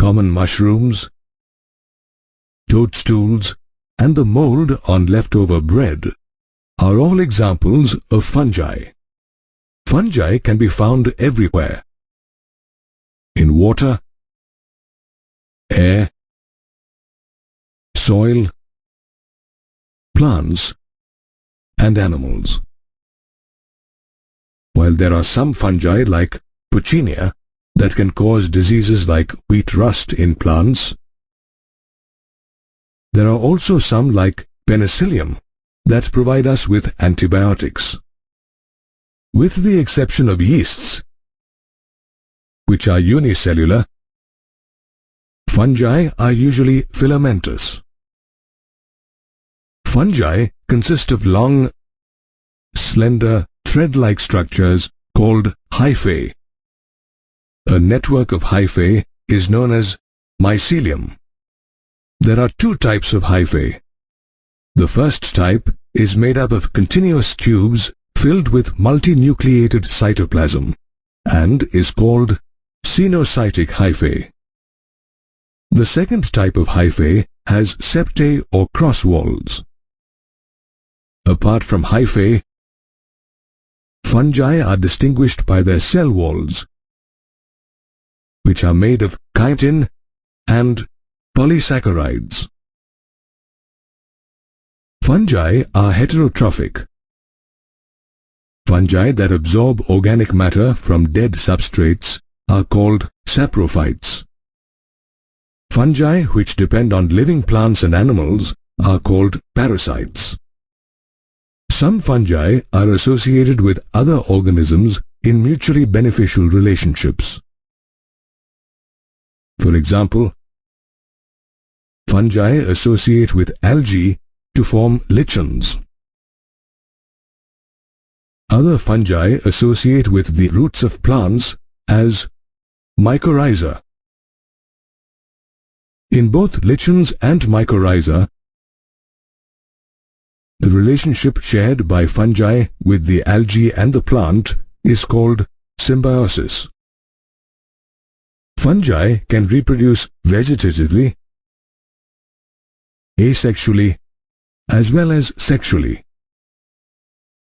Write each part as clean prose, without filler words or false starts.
common mushrooms, toadstools, and the mold on leftover bread are all examples of fungi. Fungi can be found everywhere: in water, air, soil, plants, and animals. While there are some fungi like Puccinia that can cause diseases like wheat rust in plants, there are also some like Penicillium that provide us with antibiotics. With the exception of yeasts, which are unicellular, fungi are usually filamentous. Fungi consist of long, slender, thread-like structures called hyphae. A network of hyphae is known as mycelium. There are two types of hyphae. The first type is made up of continuous tubes filled with multinucleated cytoplasm and is called cenocytic hyphae. The second type of hyphae has septae or cross walls. Apart from hyphae, fungi are distinguished by their cell walls, which are made of chitin and polysaccharides. Fungi are heterotrophic. Fungi that absorb organic matter from dead substrates are called saprophytes. Fungi which depend on living plants and animals are called parasites. Some fungi are associated with other organisms in mutually beneficial relationships. For example, fungi associate with algae to form lichens. Other fungi associate with the roots of plants as mycorrhiza. In both lichens and mycorrhiza, the relationship shared by fungi with the algae and the plant is called symbiosis. Fungi can reproduce vegetatively, asexually, as well as sexually.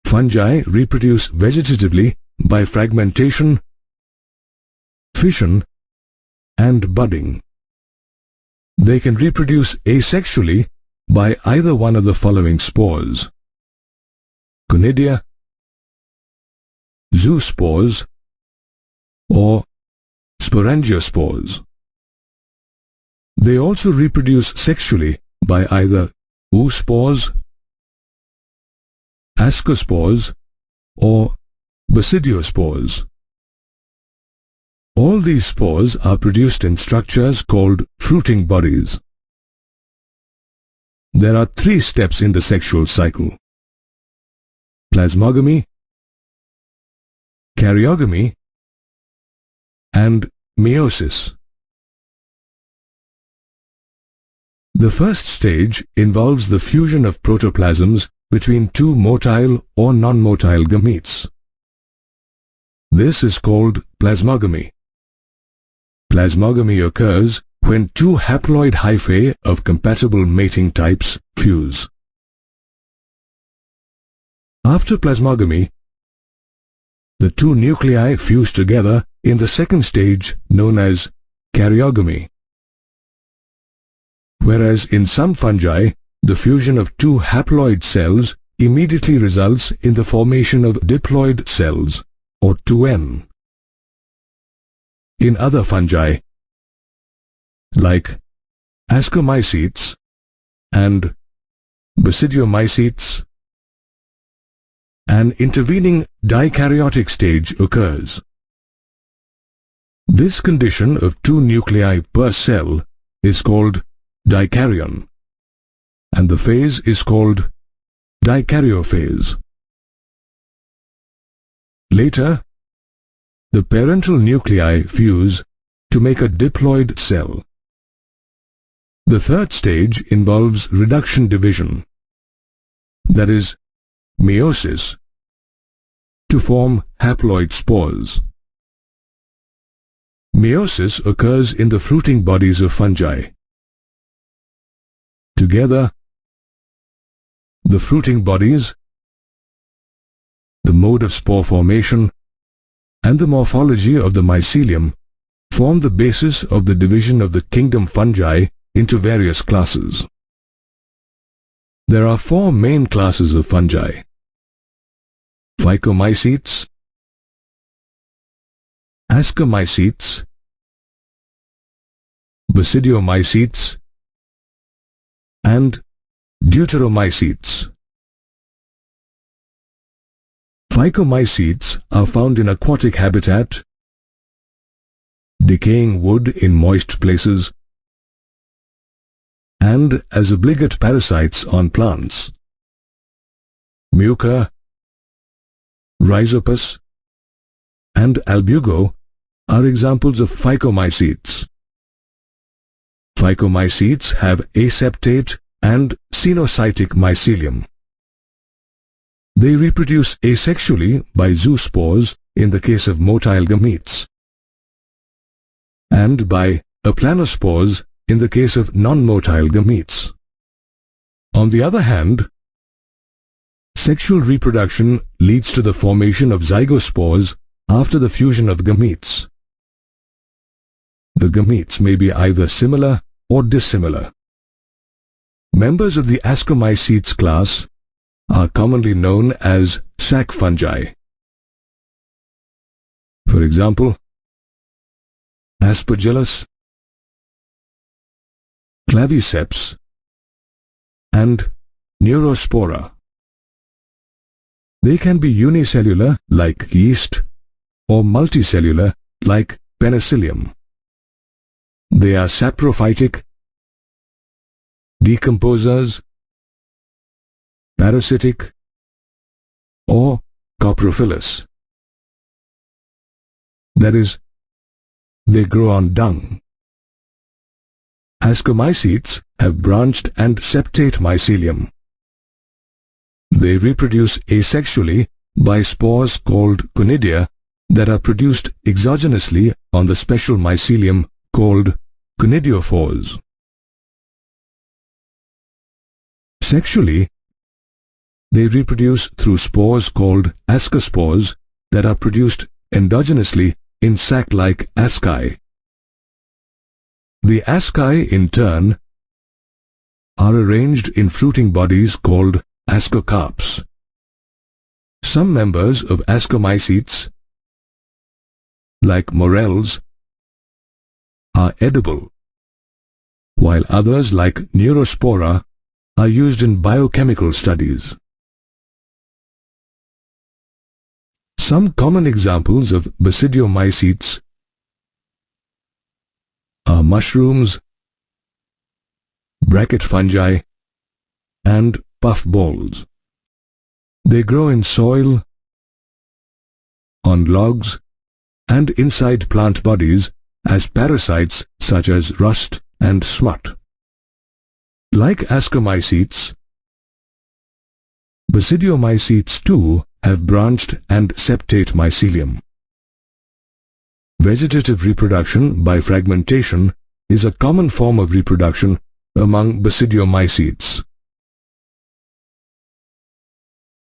Fungi reproduce vegetatively by fragmentation, fission, and budding. They can reproduce asexually by either one of the following spores: conidia, zoospores, or sporangiospores. They also reproduce sexually by either oospores, ascospores, or basidiospores. All these spores are produced in structures called fruiting bodies. There are 3 steps in the sexual cycle: plasmogamy, karyogamy, and meiosis. The first stage involves the fusion of protoplasms between 2 motile or non-motile gametes. This is called plasmogamy. Plasmogamy occurs when 2 haploid hyphae of compatible mating types fuse. After plasmogamy, the 2 nuclei fuse together in the second stage known as karyogamy. Whereas in some fungi, the fusion of 2 haploid cells immediately results in the formation of diploid cells, or 2N. In other fungi, like ascomycetes and basidiomycetes, an intervening dikaryotic stage occurs. This condition of 2 nuclei per cell is called dikaryon, and the phase is called dikaryophase. Later, the parental nuclei fuse to make a diploid cell. The third stage involves reduction division, that is, meiosis, to form haploid spores. Meiosis occurs in the fruiting bodies of fungi. Together, the fruiting bodies, the mode of spore formation, and the morphology of the mycelium form the basis of the division of the kingdom fungi into various classes. There are 4 main classes of fungi: Phycomycetes, Ascomycetes, Basidiomycetes, and Deuteromycetes. Phycomycetes are found in aquatic habitat, decaying wood in moist places, and as obligate parasites on plants. Mucor, Rhizopus, and Albugo are examples of phycomycetes. Phycomycetes have aseptate and cenocytic mycelium. They reproduce asexually by zoospores in the case of motile gametes, and by aplanospores in the case of non-motile gametes. On the other hand, sexual reproduction leads to the formation of zygospores after the fusion of gametes. The gametes may be either similar or dissimilar. Members of the Ascomycetes class are commonly known as sac fungi. For example, Aspergillus, Claviceps, and Neurospora. They can be unicellular like yeast or multicellular like penicillium. They are saprophytic, decomposers, parasitic, or coprophilous. That is, they grow on dung. Ascomycetes have branched and septate mycelium. They reproduce asexually by spores called conidia that are produced exogenously on the special mycelium called conidiophores. Sexually, they reproduce through spores called ascospores that are produced endogenously in sac-like asci. The asci, in turn, are arranged in fruiting bodies called ascocarps. Some members of Ascomycetes, like morels, are edible, while others like Neurospora are used in biochemical studies. Some common examples of Basidiomycetes are mushrooms, bracket fungi, and puffballs. They grow in soil, on logs, and inside plant bodies as parasites such as rust and smut. Like Ascomycetes, Basidiomycetes too have branched and septate mycelium. Vegetative reproduction by fragmentation is a common form of reproduction among Basidiomycetes.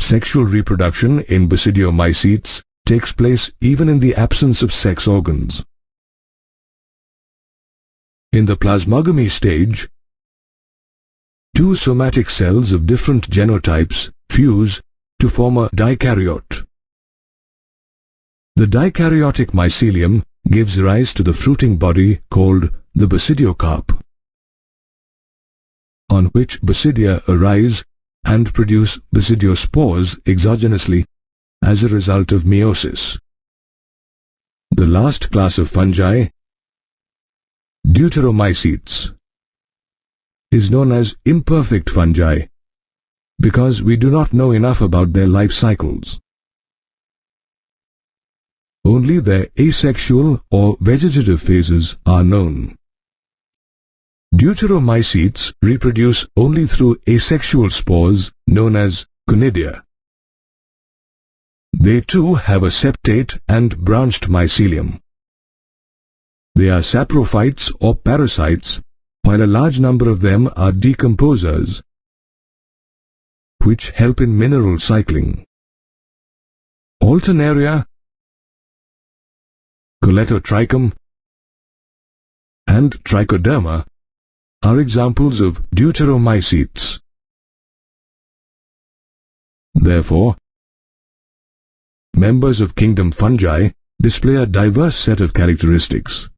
Sexual reproduction in Basidiomycetes takes place even in the absence of sex organs. In the plasmogamy stage, two somatic cells of different genotypes fuse to form a dikaryote. The dikaryotic mycelium gives rise to the fruiting body called the basidiocarp, on which basidia arise and produce basidiospores exogenously as a result of meiosis. The last class of fungi, Deuteromycetes, is known as imperfect fungi because we do not know enough about their life cycles. Only their asexual or vegetative phases are known. Deuteromycetes reproduce only through asexual spores known as conidia. They too have a septate and branched mycelium. They are saprophytes or parasites, while a large number of them are decomposers, which help in mineral cycling. Alternaria, Colletotrichum, and Trichoderma are examples of deuteromycetes. Therefore, members of kingdom fungi display a diverse set of characteristics.